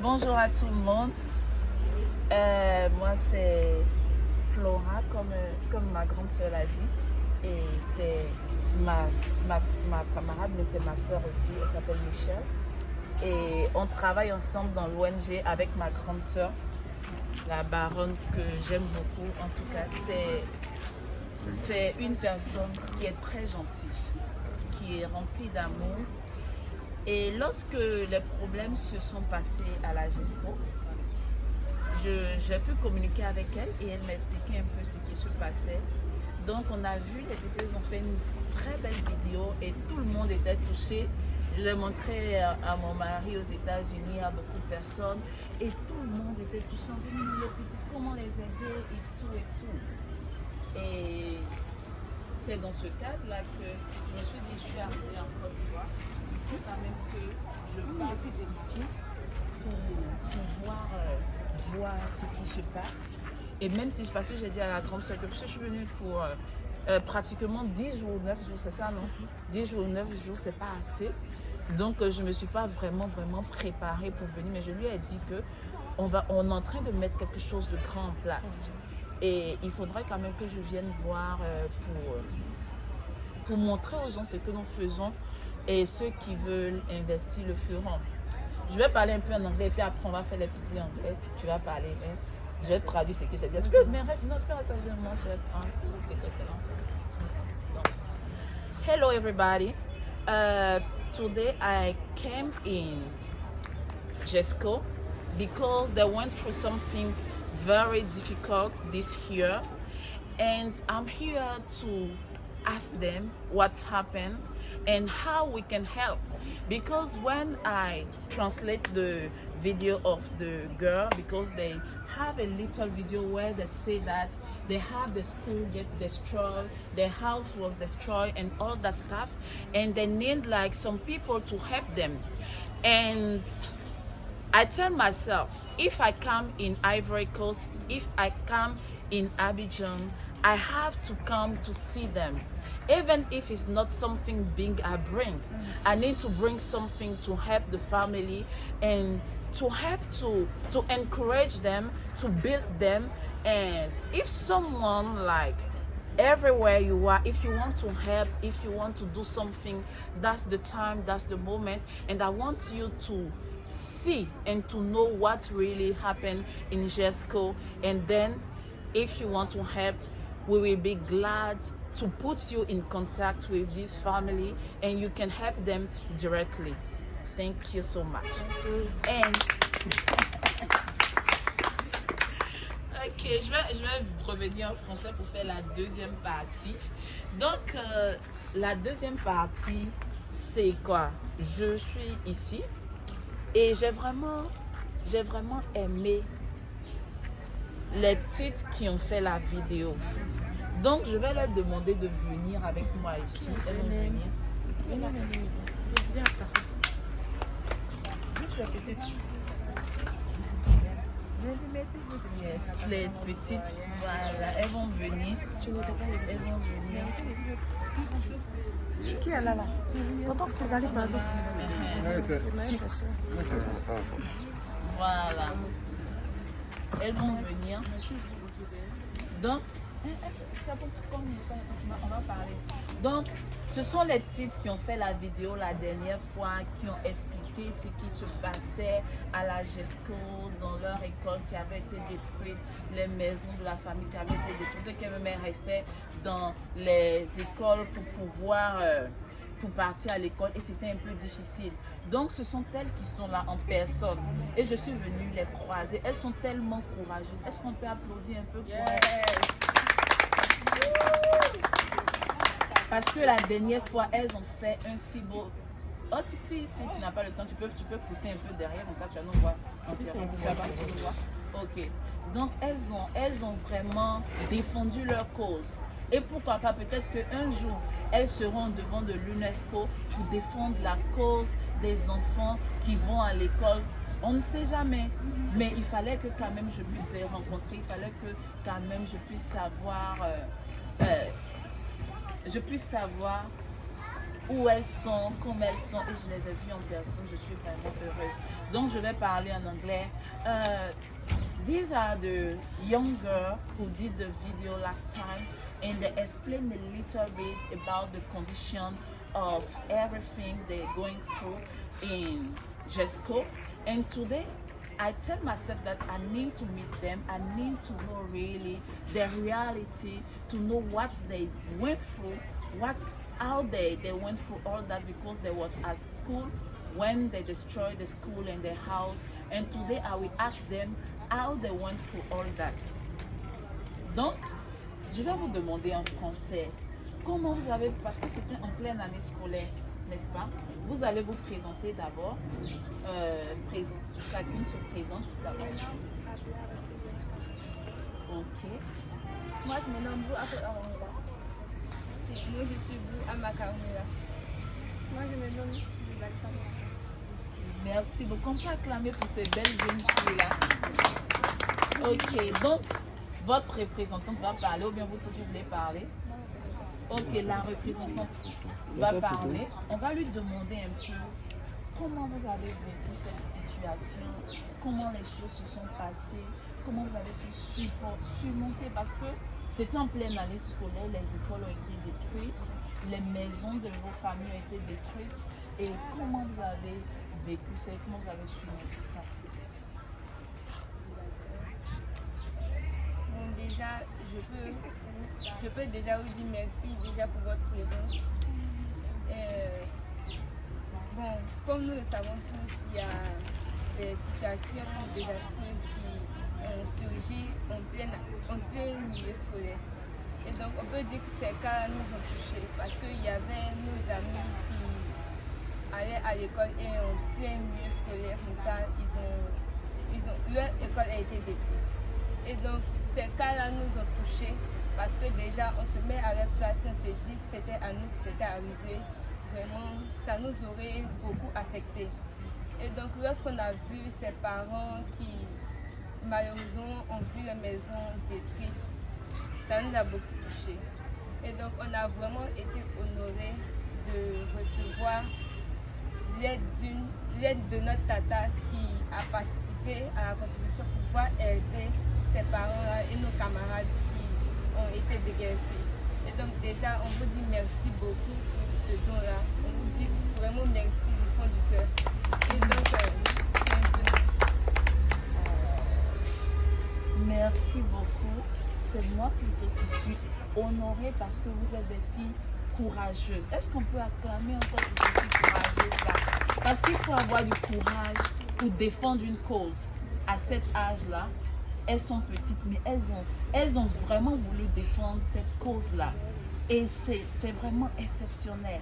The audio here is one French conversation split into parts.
Bonjour à tout le monde. Moi, c'est Flora, comme ma grande sœur l'a dit. Et c'est ma camarade, mais c'est ma soeur aussi. Elle s'appelle Michelle. Et on travaille ensemble dans l'ONG avec ma grande sœur, la baronne que j'aime beaucoup. En tout cas, c'est une personne qui est très gentille, qui est remplie d'amour. Et lorsque les problèmes se sont passés à la GESCO, j'ai pu communiquer avec elle et elle m'a expliqué un peu ce qui se passait. Donc on a vu les vidéos, ils ont fait une très belle vidéo et tout le monde était touché. Je l'ai montré à mon mari aux États-Unis, à beaucoup de personnes, et tout le monde était touché. On disait, les petites, comment les aider et tout et tout. Et c'est dans ce cadre-là que je me suis dit, je suis arrivée en Côte d'Ivoire. Il faut quand même que je passe ici pour voir ce qui se passe. Et même si parce que j'ai dit à la grande sœur que je suis venue pour pratiquement 10 jours, 9 jours, c'est ça, non? 10 jours, 9 jours, c'est pas assez. Donc je ne me suis pas vraiment préparée pour venir, mais je lui ai dit que on est en train de mettre quelque chose de grand en place. Et il faudrait quand même que je vienne voir pour montrer aux gens ce que nous faisons et ceux qui veulent investir le feront. Je vais parler un peu en anglais et puis après on va faire les petits anglais. Tu vas parler. Hein? Je vais traduire ce que j'ai dit. Tu peux, mais non, tu peux rester avec moi. Je vais Hello everybody. Today I came in GESCO because they went through something very difficult this year, and I'm here to ask them what's happened and how we can help. Because when I translate the video of the girl, because they have a little video where they say that they have the school get destroyed, their house was destroyed and all that stuff, and they need like some people to help them. And I tell myself, if I come in Ivory Coast, if I come in Abidjan, I have to come to see them. Even if it's not something big I bring, I need to bring something to help the family and to help to encourage them, to build them. And if someone like everywhere you are, if you want to help, if you want to do something, that's the time, that's the moment. And I want you to see and to know what really happened in GESCO. And then if you want to help, we will be glad to put you in contact with this family and you can help them directly. Thank you so much. And ok, je vais revenir en français pour faire la deuxième partie. Donc, la deuxième partie, c'est quoi? Je suis ici et j'ai vraiment aimé les petites qui ont fait la vidéo. Donc, je vais leur demander de venir avec moi ici. Elles vont venir. Yes, les petites, voilà, elles vont venir. Elles vont venir. Qui est là? Tonton, tu vas aller par là. Voilà. Elles vont venir. Donc, on va parler. Donc, ce sont les petites qui ont fait la vidéo la dernière fois, qui ont expliqué ce qui se passait à la GESCO, dans leur école qui avait été détruite, les maisons de la famille qui avaient été détruites, et qui même restaient dans les écoles pour pouvoir pour partir à l'école et c'était un peu difficile. Donc ce sont elles qui sont là en personne et je suis venue les croiser. Elles sont tellement courageuses. Est-ce qu'on peut applaudir un peu pour elles? Parce que la dernière fois, elles ont fait un si beau... Oh, si tu n'as pas le temps, tu peux pousser un peu derrière, comme ça tu vas nous voir. Ok. Donc elles ont vraiment défendu leur cause. Et pourquoi pas, peut-être qu'un jour, elles seront devant de l'UNESCO pour défendre la cause des enfants qui vont à l'école. On ne sait jamais, mais il fallait que quand même je puisse les rencontrer, il fallait que quand même je puisse savoir où elles sont, comme elles sont, et je les ai vues en personne, je suis vraiment heureuse. Donc je vais parler en anglais. These are the young girl who did the video last time, and they explained a little bit about the condition of everything they're going through in Jesco. And today I tell myself that I need to meet them. I need to know really their reality, to know what they went through, how they went through all that, because they was at school when they destroyed the school and the house. And today I will ask them how they went through all that. Donc, je vais vous demander en français, comment vous avez, parce que c'était en pleine année scolaire, n'est-ce pas? Vous allez vous présenter d'abord. Chacune se présente d'abord. Ok. Moi, je me nomme Bou Amakaoumela. Moi, je suis Bou Amakaoumela. Moi, je me nomme Balfama. Merci beaucoup. On peut acclamer pour ces belles jeunes filles-là. Ok, donc, votre représentante va parler, ou bien vous voulez parler? Ok, la représentante va parler. On va lui demander un peu comment vous avez vécu cette situation, comment les choses se sont passées, comment vous avez pu surmonter, parce que c'était en pleine année scolaire, les écoles ont été détruites, les maisons de vos familles ont été détruites, et comment vous avez vécu ça, comment vous avez surmonté ça? Bon, déjà, je peux déjà vous dire merci déjà pour votre présence. Bon, comme nous le savons tous, il y a des situations désastreuses qui ont surgi en plein milieu scolaire. Et donc, on peut dire que ces cas nous ont touchés parce qu'il y avait nos amis qui allaient à l'école et en plein milieu scolaire, comme ça, leur école a été détruite. Et donc, ces cas-là nous ont touchés parce que déjà, on se met à leur place et on se dit que c'était à nous que c'était arrivé. Vraiment, ça nous aurait beaucoup affecté. Et donc, lorsqu'on a vu ces parents qui, malheureusement, ont vu la maison détruite, ça nous a beaucoup touchés. Et donc, on a vraiment été honorés de recevoir l'aide de notre tata qui a participé à la contribution pour pouvoir aider ces parents-là et nos camarades qui ont été déguerpis. Et donc déjà, on vous dit merci beaucoup pour ce don-là. On vous dit vraiment merci du fond du cœur. Et donc, c'est un peu... Merci beaucoup. C'est moi plutôt qui suis honorée parce que vous êtes des filles courageuses. Est-ce qu'on peut acclamer encore pour ces filles courageuses-là? Parce qu'il faut avoir du courage pour défendre une cause. À cet âge-là, elles sont petites, mais elles ont vraiment voulu défendre cette cause-là. Et c'est vraiment exceptionnel.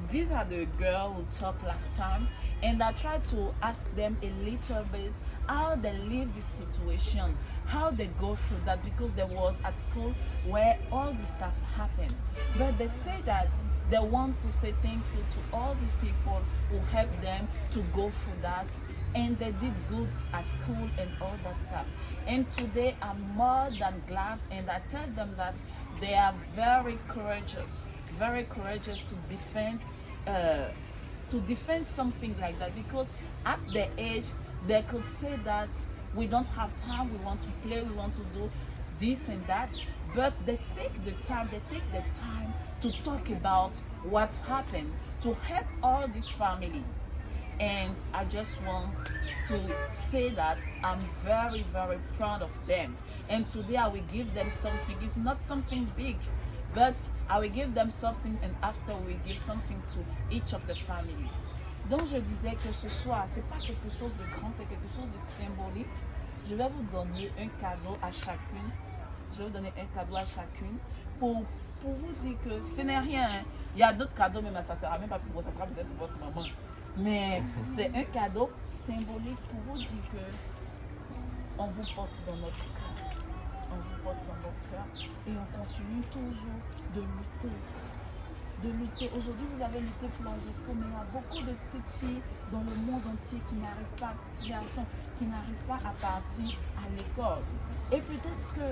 These are the girls who talked last time, and I tried to ask them a little bit how they live this situation, how they go through that, because there was at school where all this stuff happened. But they say that they want to say thank you to all these people who helped them to go through that, and they did good at school and all that stuff. And today I'm more than glad, and I tell them that they are very courageous to defend something like that, because at their age they could say that we don't have time, we want to play, we want to do this and that, but they take the time to talk about what's happened, to help all this family. And I just want to say that I'm very, very proud of them. And today I will give them something. It's not something big, but I will give them something, and after we give something to each of the family. Donc je disais que ce soir, c'est pas quelque chose de grand, c'est quelque chose de symbolique. Je vais vous donner un cadeau à chacune. Je vais vous donner un cadeau à chacune pour vous dire que ce n'est rien. Hein. Il y a d'autres cadeaux, mais ça ne sera même pas pour vous, ça sera peut-être pour votre maman. Mais c'est un cadeau symbolique pour vous dire que on vous porte dans notre cœur. On vous porte dans notre cœur et on continue toujours de lutter de lutter. Aujourd'hui, vous avez lutté pour la GESCO, mais il y a beaucoup de petites filles dans le monde entier qui n'arrivent pas, petits garçons, qui n'arrivent pas à partir à l'école. Et peut-être que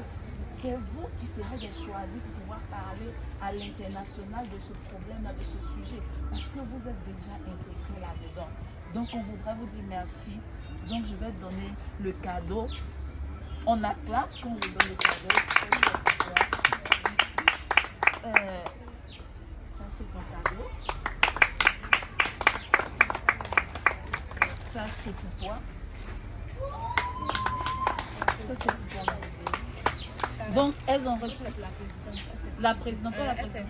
c'est vous qui serez des choisis pour pouvoir parler à l'international de ce problème-là, de ce sujet, parce que vous êtes déjà intégrés là-dedans. Donc, on voudrait vous dire merci. Donc, je vais donner le cadeau. On acclame quand je donne le cadeau. Ça, c'est ton cadeau. Ça, c'est pour toi. Ça, c'est pour toi. Donc, elles ont reçu la présidente. Pas la présidente.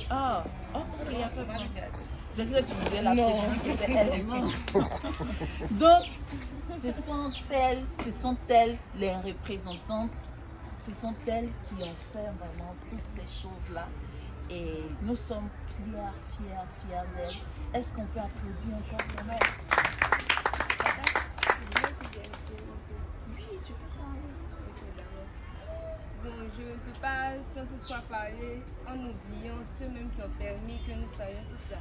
Ah, oh, il n'y a pas de langage. J'ai cru que tu disais la présidente, c'était elle. Donc, ce sont elles les représentantes. Ce sont elles qui ont fait vraiment toutes ces choses-là. Et nous sommes fiers d'elles. Est-ce qu'on peut applaudir encore pour elles? Oui, tu peux parler. Bon, je ne peux pas sans toutefois parler en oubliant ceux-mêmes qui ont permis que nous soyons tous là.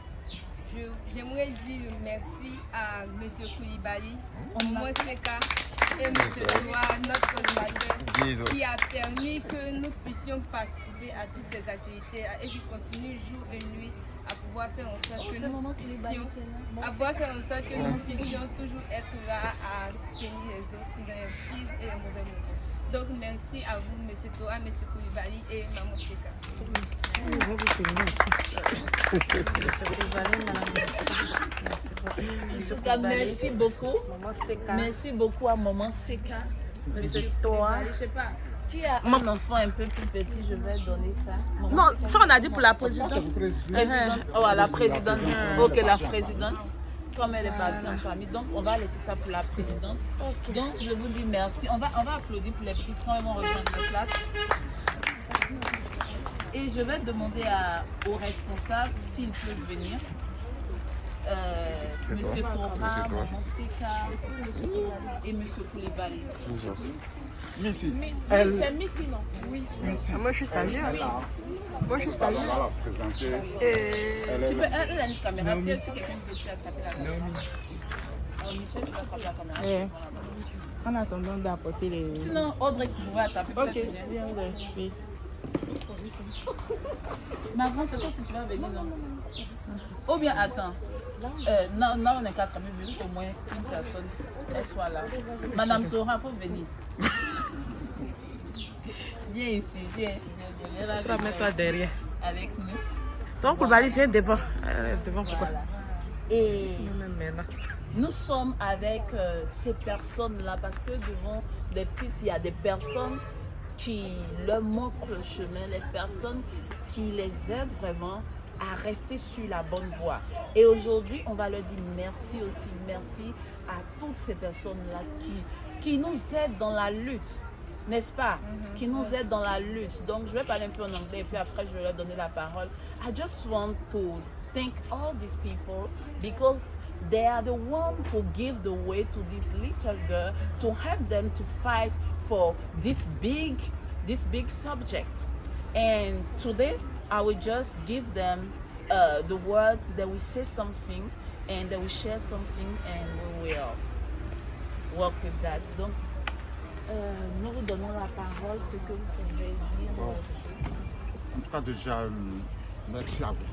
J'aimerais dire merci à M. Koulibaly, Maman Seka et M. Noir, notre coordinateur, qui a permis que nous puissions participer à toutes ces activités et qui continue jour et nuit à pouvoir faire en sorte que nous puissions toujours être là à soutenir les autres dans les pires et les mauvais moments. Donc merci à vous, M. Toa, M. Koulibaly et Maman Seka. Merci beaucoup. Merci beaucoup à Maman Seka. Monsieur Toa. Je sais pas. Qui a un enfant un peu plus petit, je vais donner ça. Non, ça on a dit pour la présidente. Oh, la présidente. Ok, la présidente. Comme elle est partie en famille, donc on va laisser ça pour la présidente. Donc je vous dis merci. On va applaudir pour les petits quand ils vont rejoindre la classe. Et je vais demander aux responsables s'ils peuvent venir. Monsieur Tora, Maman Seka et Monsieur Koulibaly. Merci. C'est Missy, non? Oui. Moi je suis stagiaire. Moi je suis stagiaire. Tu peux, elle a une caméra. Si quelqu'un veut taper la caméra. Michel, tu vas taper la caméra. En attendant d'apporter les... Sinon, Audrey pourra taper. Ok, bien, oui. Mais avant, c'est toi si tu vas venir, non? Ou bien, attends. Non, on est quatre, mais vu qu'au moins une personne, elle soit là. Madame Tora, il faut venir. Viens ici, viens. Mets-toi derrière. Avec nous. Donc, Koulibaly vient devant. Devant pourquoi? Voilà. Et Maintenant. nous sommes avec ces personnes-là parce que devant les petites, il y a des personnes qui leur montrent le chemin, les personnes qui les aident vraiment à rester sur la bonne voie. Et aujourd'hui, on va leur dire merci aussi, merci à toutes ces personnes-là qui nous aident dans la lutte, n'est-ce pas? Qui nous aident dans la lutte. Donc, je vais parler un peu en anglais et puis après, je vais leur donner la parole. I just want to thank all these people because they are the ones who give the way to this little girl to help them to fight for this big subject. And today I will just give them the word, they will say something and they will share something and we will work with that. Donc nous vous donnons la parole, ce que vous pouvez dire. En tout cas, déjà, merci à vous.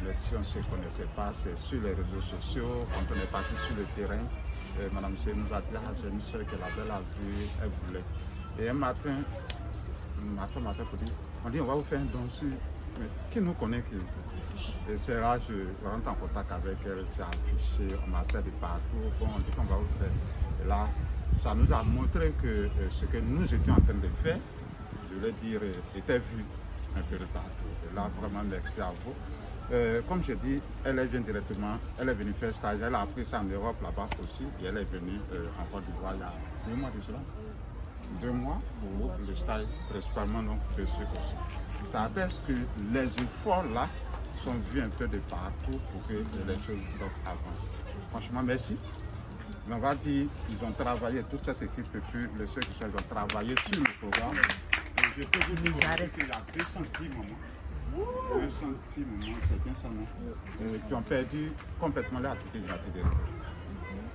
Merci, on ne se connaissait pas, c'est sur les réseaux sociaux, quand on est parti sur le terrain. Madame C nous a dit, j'ai une soeur qu'elle avait la vue, elle voulait. Et un matin, ma femme m'a fait pour dire, on dit on va vous faire un don sur, mais qui nous connaît qui? Et c'est là je rentre en contact avec elle, c'est affiché, on m'appelle de partout, bon, on dit qu'on va vous faire. Et là, ça nous a montré que ce que nous étions en train de faire, je vais dire, était vu un peu de partout. Et là, vraiment, merci à vous. Comme je dis, elle vient directement, elle est venue faire stage, elle a appris ça en Europe là-bas aussi, et elle est venue en Côte d'Ivoire il y a 2 mois de cela. 2 mois pour le stage, principalement donc de ceux aussi. Ça atteste que les efforts là sont vus un peu de partout pour que les choses avancent. Franchement, merci. Mais on va dire qu'ils ont travaillé, toute cette équipe, depuis les ceux qui ont travaillé sur le programme. Et je peux vous dire qu'il y a 210 moments. un centime, c'est bien ça, non? Qui ont perdu complètement leur activité de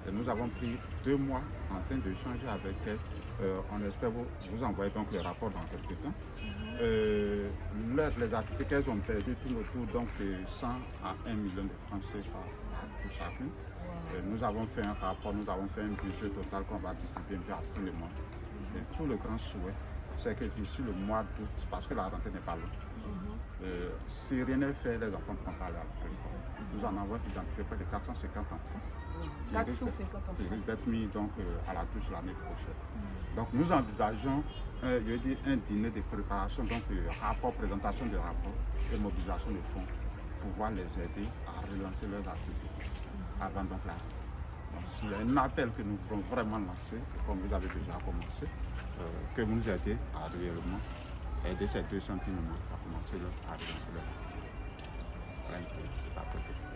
et nous avons pris 2 mois en train de changer avec elles. On espère vous envoyer donc le rapport dans quelques temps. Les activités qu'elles ont perdues tout autour donc de 100 à 1 million de francs CFA pour chacune. Nous avons fait un rapport, nous avons fait un budget total qu'on va distribuer un peu à tout le monde. Et tout le grand souhait, c'est que d'ici le mois d'août, parce que la rentrée n'est pas loin, si rien n'est fait, les enfants ne vont pas aller à l'école. Nous en avons identifié près de 450 enfants. 450 enfants. Qui risquent d'être mis donc, à la touche l'année prochaine. Donc nous envisageons un dîner de préparation, donc rapport, présentation de rapport et mobilisation de fonds pour pouvoir les aider à relancer leurs activités avant donc là. Donc s'il y a un appel que nous voulons vraiment lancer, comme vous avez déjà commencé, que vous nous aidez à réellement aider ces 2 centimes à commencer à relancer leur activité.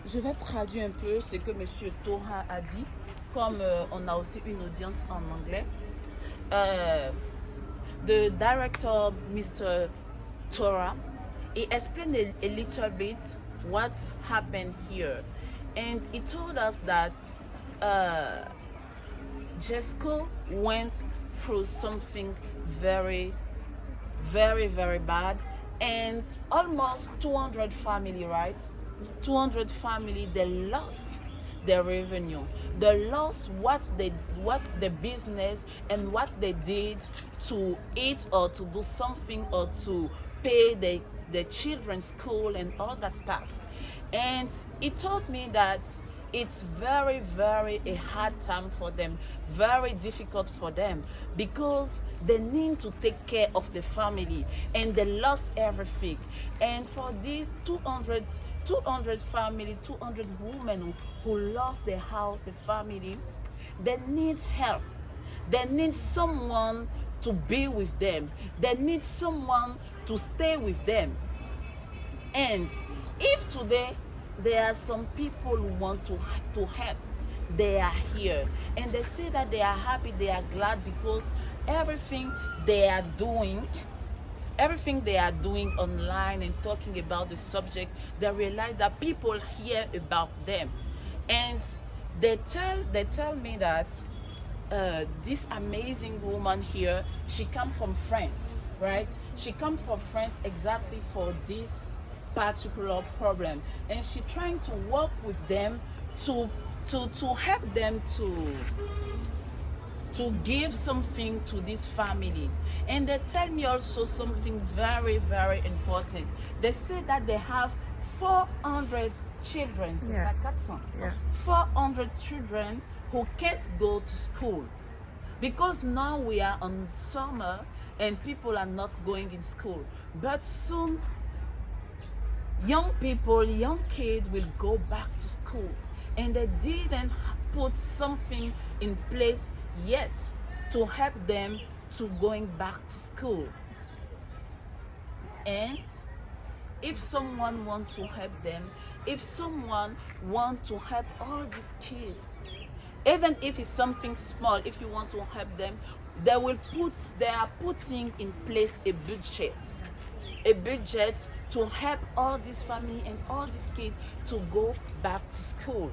Je vais traduire un peu ce que M. Toha a dit, comme on a aussi une audience en anglais. The director, Mr. Tora, he explained a little bit what's happened here. And he told us that Jesco went through something very, very, very bad. And almost 200 family, right? 200 family, they lost their revenue. They lost what the business and what they did to eat or to do something or to pay the children's school and all that stuff. And he told me that it's very, very a hard time for them, very difficult for them, because they need to take care of the family and they lost everything. And for these 200 family, 200 women who lost their house, the family, they need help. They need someone to be with them. They need someone to stay with them. And if today there are some people who want to help, they are here. And they say that they are happy, they are glad because everything they are doing online and talking about the subject, they realize that people hear about them. And they tell me that this amazing woman here, she comes from France, right? She comes from France exactly for this particular problem, and she trying to work with them to help them to give something to this family. And they tell me also something very, very important. They say that they have 400 children, Yeah. 400 children who can't go to school because now we are on summer and people are not going in school. But soon young kids will go back to school, and they didn't put something in place yet to help them to going back to school. And if someone want to help them, if someone want to help all these kids, even if it's something small, if you want to help them, they are putting in place a budget to help all this family and all these kids to go back to school.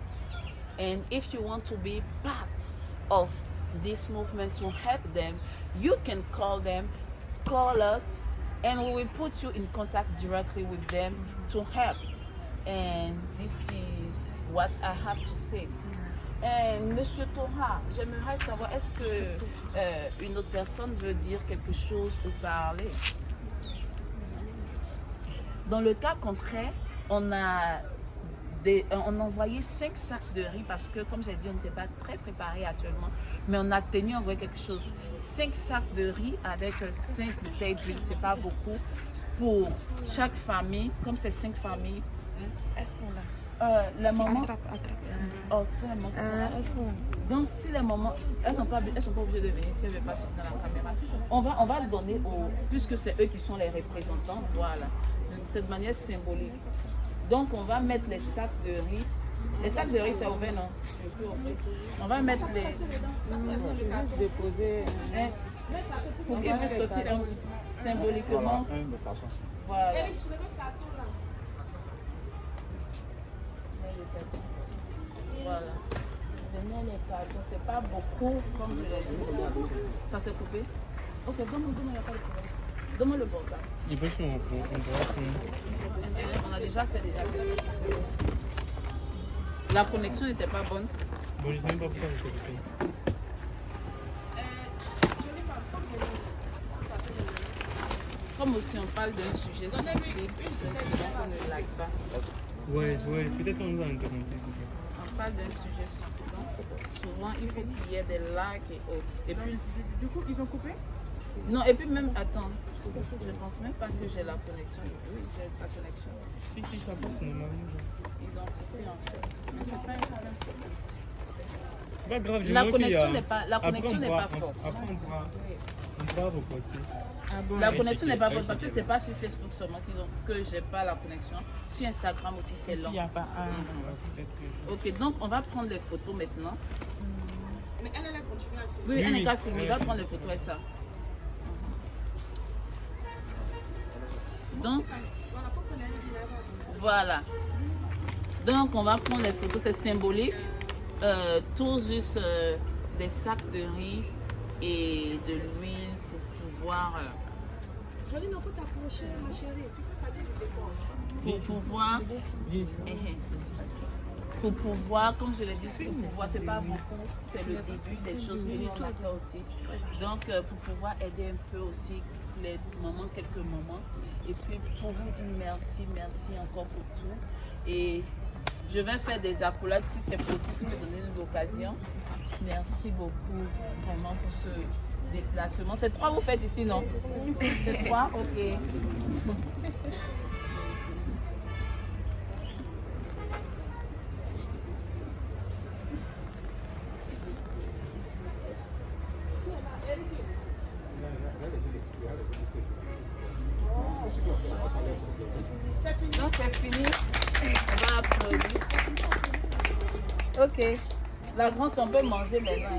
And if you want to be part of this movement to help them, you can call us, and we will put you in contact directly with them to help. And this is what I have to say. Monsieur Toha, j'aimerais savoir, est-ce que une autre personne veut dire quelque chose ou parler? Dans le cas contraire, on a envoyé 5 sacs de riz parce que, comme j'ai dit, on n'était pas très préparé actuellement, mais on a tenu à envoyer quelque chose. 5 sacs de riz avec 5 bouteilles d'huile, c'est pas beaucoup pour chaque famille, comme c'est 5 familles. Elles sont là. Les mamans. Attrape. Oh, c'est les mamans qui sont là. Elles sont là. Donc si les mamans, elles sont pas obligées de venir si elles ne veulent pas sortir dans la caméra. On va le donner puisque c'est eux qui sont les représentants, voilà. De cette manière symbolique. Donc on va mettre les sacs de riz. Les sacs de riz c'est ouvert, non? On va mettre les déposer pour qu'ils puissent sortir symboliquement. Voilà. les cartons. Voilà. Venez les cartons, c'est pas beaucoup comme je l'ai dit. Ça s'est coupé? Ok, donne-moi, il n'y a pas de problème. Donne-moi le portable. Il peut qu'on On a déjà fait des appels. La connexion n'était pas bonne. Bon, je sais même pas pourquoi ça s'est coupé. Comme aussi on parle d'un sujet sensible, c'est souvent qu'on ne like pas. Ouais, peut-être qu'on nous a interrompu. On parle d'un sujet sensible. Donc, souvent, il faut qu'il y ait des likes et autres. Et puis, Du coup, ils ont coupé? non, et puis même, attends, je pense même pas que j'ai la connexion. Oui, j'ai sa connexion. Si, ça passe, c'est normal. Ils ont coupé en fait. Mais c'est pas un problème. C'est pas grave, La connexion n'est pas, la connexion n'est pas forte. Après, on pourra reposter. Ah bon? La connexion n'est pas forte parce que c'est pas sur Facebook seulement que j'ai pas la connexion. Sur Instagram aussi, c'est lent. Il n'y a pas un. Peut-être que Ok, donc on va prendre les photos maintenant. Mais elle a continué à filmer. Oui, Oui, elle n'est oui. qu'à filmer. Il va prendre les photos et ça. Donc, voilà. Donc, on va prendre les photos. C'est symbolique. Tout juste des sacs de riz et de l'huile pour pouvoir... Jolie, il faut t'approcher, ma chérie. Tu fais partie du décor. Pour pouvoir, comme je l'ai dit, pour pouvoir, c'est pas beaucoup, c'est le début des choses que l'on a fait aussi. Donc, pour pouvoir aider un peu aussi les moments, quelques moments. Et puis, pour vous dire merci encore pour tout. Et je vais faire des accolades si c'est possible, si vous me donnez l'occasion. Merci beaucoup vraiment pour ce déplacement. C'est 3 vous faites ici, non? C'est 3? Ok. Donc c'est fini. On va applaudir. Ok. La grande, on peut manger maintenant.